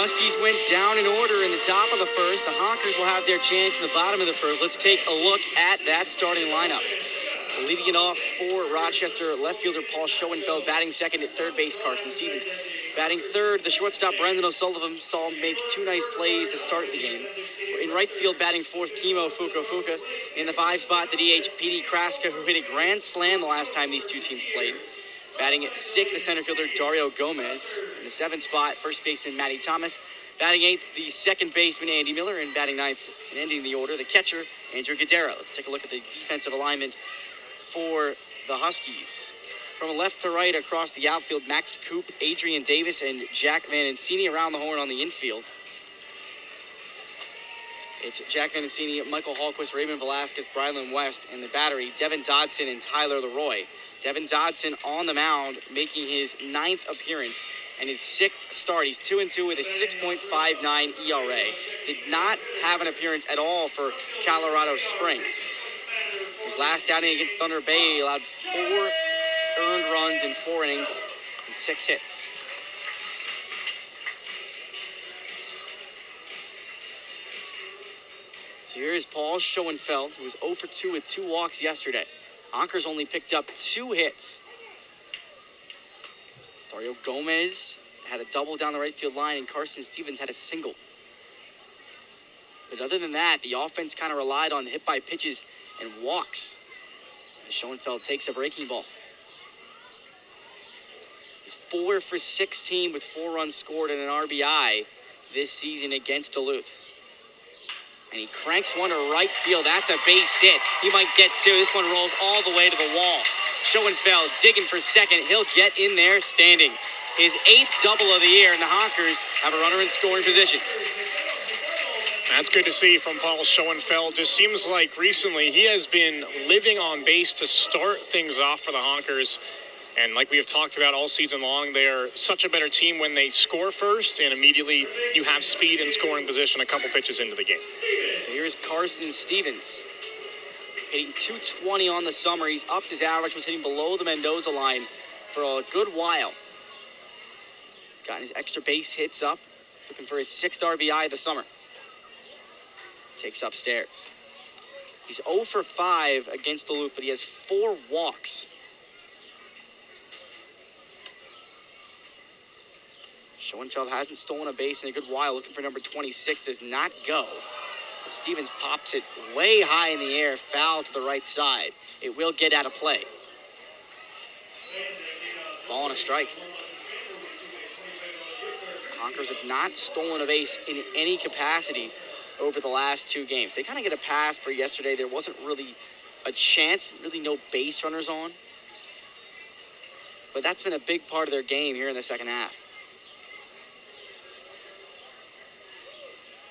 Huskies went down in order in the top of the first. The Honkers will have their chance in the bottom of the first. Let's take a look at that starting lineup. Leading it off for Rochester, left fielder Paul Schoenfeld. Batting second at third base, Carson Stevens. Batting third, the shortstop Brendan O'Sullivan saw him make two nice plays to start the game. In right field, batting fourth, Kimo Fuka. In the 5 spot, the DH, P.D. Kraska, who hit a grand slam the last time these two teams played. Batting at 6th, the center fielder Dario Gomez. In the 7th spot, first baseman Matty Thomas. Batting 8th, the second baseman Andy Miller. And batting 9th and ending the order, the catcher Andrew Guerrero. Let's take a look at the defensive alignment for the Huskies. From left to right across the outfield, Max Coop, Adrian Davis, and Jack Vanencini. Around the horn on the infield, it's Jack Vanencini, Michael Hallquist, Raymond Velasquez, Brylan West, and the battery, Devin Dodson and Tyler Leroy. Devin Dodson on the mound, making his 9th appearance and his 6th start. He's 2-2 with a 6.59 ERA. Did not have an appearance at all for Colorado Springs. His last outing against Thunder Bay, he allowed 4 earned runs in 4 innings and 6 hits. So here's Paul Schoenfeld, who was 0 for 2 with 2 walks yesterday. Honkers only picked up 2 hits. Dario Gomez had a double down the right field line, and Carson Stevens had a single. But other than that, the offense kind of relied on hit by pitches and walks. As Schoenfeld takes a breaking ball. He's 4 for 16 with 4 runs scored and an RBI this season against Duluth. And he cranks one to right field. That's a base hit. He might get 2. This one rolls all the way to the wall. Schoenfeld digging for second. He'll get in there standing. His 8th double of the year, and the Honkers have a runner in scoring position. That's good to see from Paul Schoenfeld. Just seems like recently he has been living on base to start things off for the Honkers. And like we have talked about all season long, they are such a better team when they score first, and immediately you have speed and scoring position a couple pitches into the game. So here's Carson Stevens, hitting .220 on the summer. He's upped his average, was hitting below the Mendoza line for a good while. He's gotten his extra base hits up. He's looking for his 6th RBI of the summer. Takes upstairs. He's 0 for 5 against Duluth, but he has 4 walks. Schoenfeld hasn't stolen a base in a good while. Looking for number 26, does not go. Stevens pops it way high in the air, foul to the right side. It will get out of play. Ball and a strike. Honkers have not stolen a base in any capacity over the last 2 games. They kind of get a pass for yesterday. There wasn't really a chance, really no base runners on. But that's been a big part of their game here in the second half.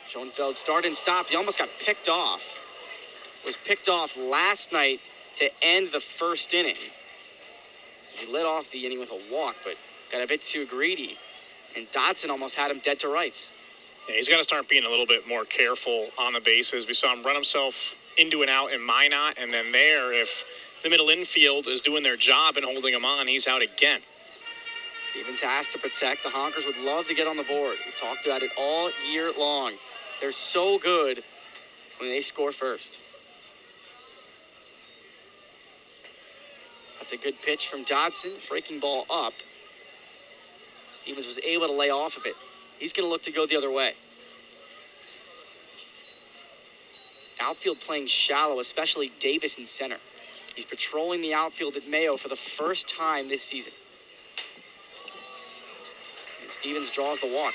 Schoenfeld started and stopped. He almost got picked off. Was picked off last night to end the first inning. He led off the inning with a walk, but got a bit too greedy. And Dodson almost had him dead to rights. Yeah, he's got to start being a little bit more careful on the bases. We saw him run himself into an out in Minot, and then there, if the middle infield is doing their job and holding him on, he's out again. Stevens has to protect. The Honkers would love to get on the board. We talked about it all year long. They're so good when they score first. That's a good pitch from Dodson. Breaking ball up. Stevens was able to lay off of it. He's going to look to go the other way. Outfield playing shallow, especially Davis in center. He's patrolling the outfield at Mayo for the first time this season. And Stevens draws the walk.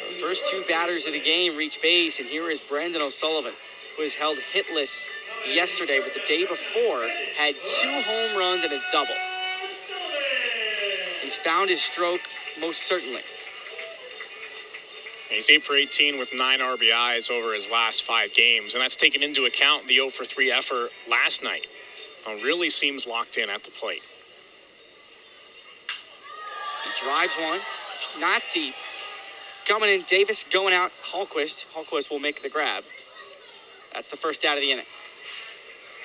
The first 2 batters of the game reach base, and here is Brandon O'Sullivan, who has held hitless yesterday, but the day before had 2 home runs and a double. He's found his stroke most certainly. He's 8 for 18 with 9 RBIs over his last 5 games, and that's taken into account the 0 for 3 effort last night. Really seems locked in at the plate. He drives one, not deep. Coming in, Davis going out, Hallquist. Hallquist will make the grab. That's the first out of the inning.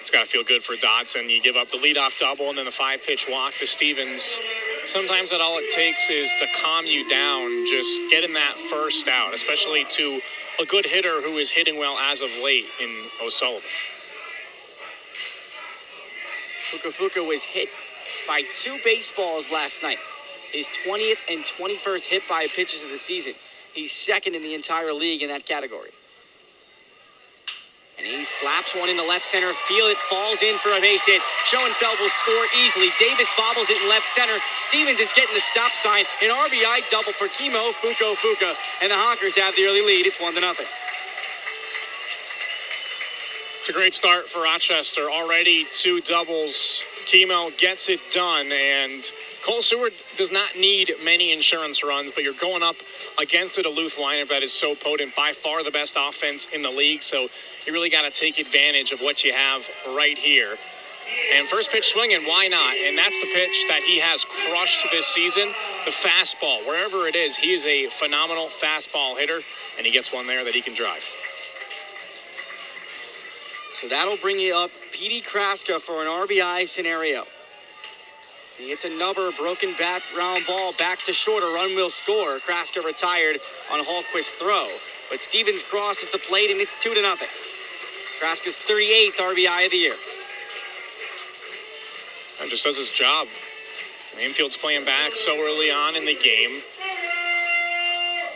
It's got to feel good for Dodson. You give up the leadoff double and then the 5-pitch walk to Stevens. Sometimes that all it takes is to calm you down, just getting that first out, especially to a good hitter who is hitting well as of late in O'Sullivan. Fuka was hit by 2 baseballs last night. His 20th and 21st hit by pitches of the season. He's second in the entire league in that category. And he slaps one into left center field. It falls in for a base hit. Schoenfeld will score easily. Davis bobbles it in left center. Stevens is getting the stop sign. An RBI double for Kimo Fuka. And the Honkers have the early lead. It's 1-0. It's a great start for Rochester. Already 2 doubles. Kimo gets it done, and Cole Seward does not need many insurance runs, but you're going up against a Duluth lineup that is so potent, by far the best offense in the league, so you really got to take advantage of what you have right here. And first pitch swinging, why not? And that's the pitch that he has crushed this season, the fastball. Wherever it is, he is a phenomenal fastball hitter, and he gets one there that he can drive. So that'll bring you up Petey Kraska for an RBI scenario. He hits another broken bat round ball back to short. A run will score. Kraska retired on Hallquist's throw. But Stevens crosses the plate, and it's 2-0. Kraska's 38th RBI of the year. And just does his job. Infield's playing back so early on in the game.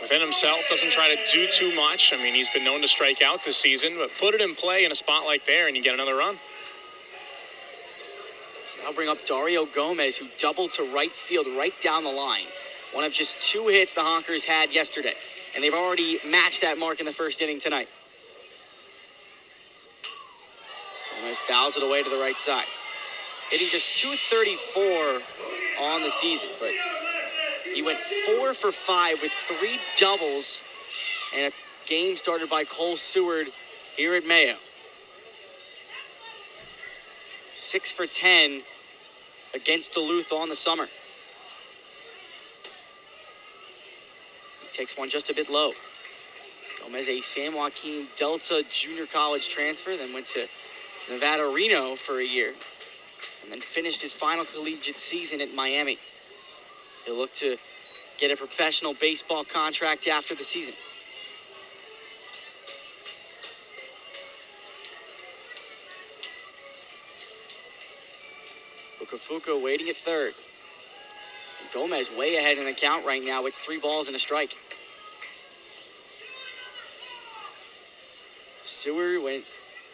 Within himself, doesn't try to do too much. I mean, he's been known to strike out this season, but put it in play in a spot like there, and you get another run. I'll bring up Dario Gomez, who doubled to right field right down the line. One of just 2 hits the Honkers had yesterday, and they've already matched that mark in the first inning tonight. Gomez fouls it away to the right side. Hitting just .234 on the season, but he went 4 for 5 with 3 doubles and a game started by Cole Seward here at Mayo. 6 for 10 against Duluth on the summer. He takes one just a bit low. Gomez, a San Joaquin Delta junior college transfer, then went to Nevada Reno for a year, and then finished his final collegiate season at Miami. He'll look to get a professional baseball contract after the season. Fuka waiting at third. And Gomez way ahead in the count right now with 3 balls and a strike. Seward went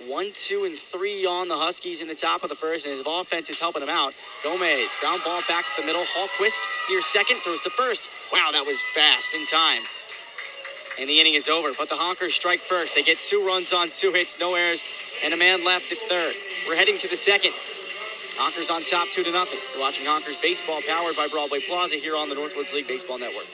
1, 2, and 3 on the Huskies in the top of the first, and his offense is helping him out. Gomez, ground ball back to the middle. Hallquist near second, throws to first. Wow, that was fast in time. And the inning is over, but the Honkers strike first. They get 2 runs on 2 hits, no errors, and a man left at third. We're heading to the second. Honkers on top 2-0. You're watching Honkers Baseball, powered by Broadway Plaza here on the Northwoods League Baseball Network.